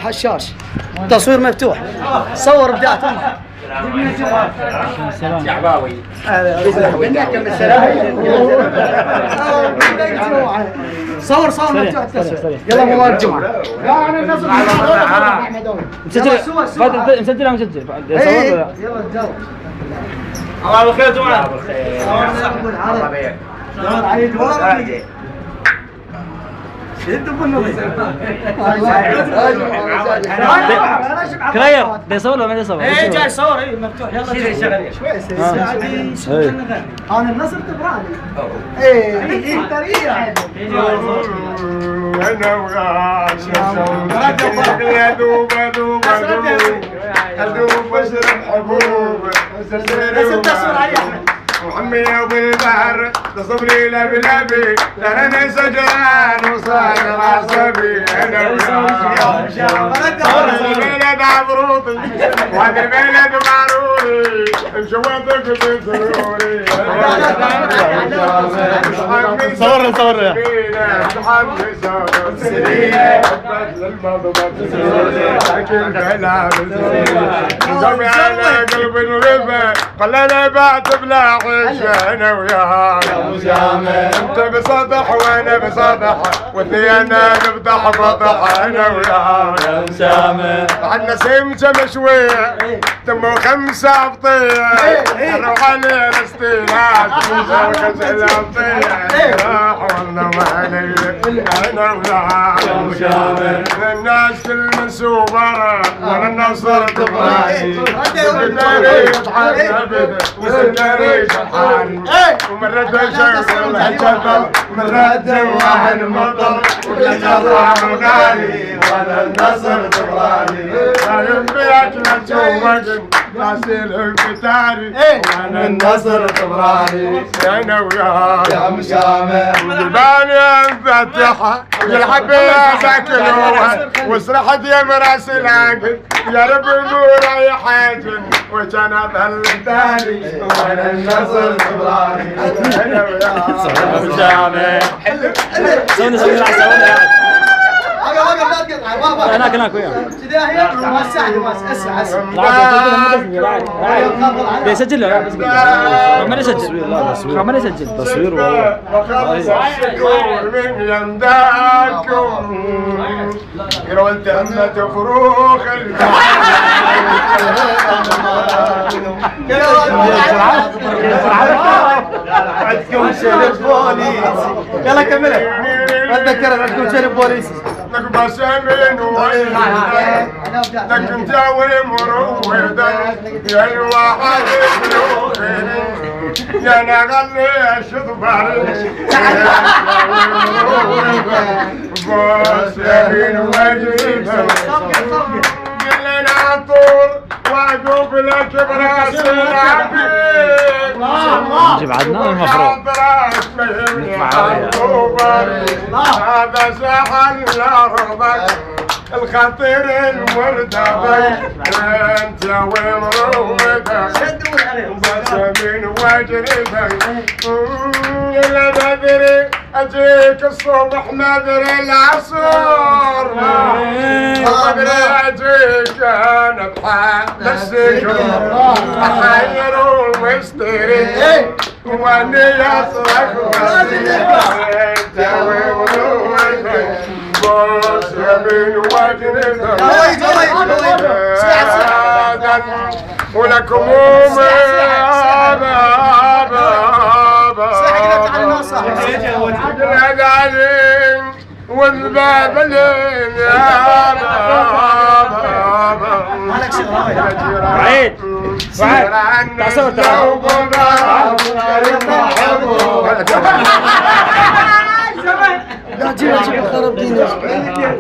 حشاش، تصوير مفتوح، صور بداية شعباوي صور مفتوح التصوير. يلا مبارك جمعة. مسجل مسجل يلا نجرب. الله بالخير جمعة. كراير ده يصور ولا ما يصور؟ ايه جاي صور ايه مفتوح. يلا شوي. انا النصر تبراني. ايه طريقة. انا ويا دوب اشرب حبوب تصوير علي احمد. وعمي ابو البحر تصبري لبلبي ترى انا سجران وصاير عصبي انا البلد عبروطي وهذا البلد معروفي مشوطك بسروري صورنا جمعي على قلب الربا خلاني بعت بلا عيش انا وياها انت بسطح وانا بسطح واثنينا نفتح بطح انا وياها عنا سمسة مشوية تمو 5 ابطية نروح على الاستيلات وكسل ابطية راح والله ما علي انا وياها الناس كل منسوبة وانا النصر تبغاني وسكري شحان ومرت شغل الجبل مرت واحد مطر وكسر غالي وانا النصر تبغاني رايم بيك لتشوفك غاسل القتالي وانا النصر تبغاني انا وياك يا مشامه جبالي مفتحه الحبيب ساكنوها وسرحت يا مراس العقل يا رب نور اي حاجه وكانت هالتالي وانا النصر تبغاني انا وياك يا مشامه سوينا على سوينا هناك وياه كذا هي وسعد اسرع يسجل له ما يسجل ما يسجل تصوير والله من يمداكم قرولت أمة فروخ عندكم شرب بوليس يلا كملها اتذكر عندكم شرب بوليس لك بسامين وين لك مجاوي مروده يا الواحد يا نغلي الشطبار بسامين وجهي قلنا طور واقوف لك براس العبيد نجيب عدنان المفروض هذا ساحل لارضك الخطير المرتضي انت ومروتك بس من وجرتك يا بدري اجيك الصبح مدري العصر مدري اجيك انا بحال السجن احير ومشتري واني اصرخ انت ومروتك بس من وجرتك ولكم والبابلين يا بابا وعيد تعصور لا جيب خرب دينك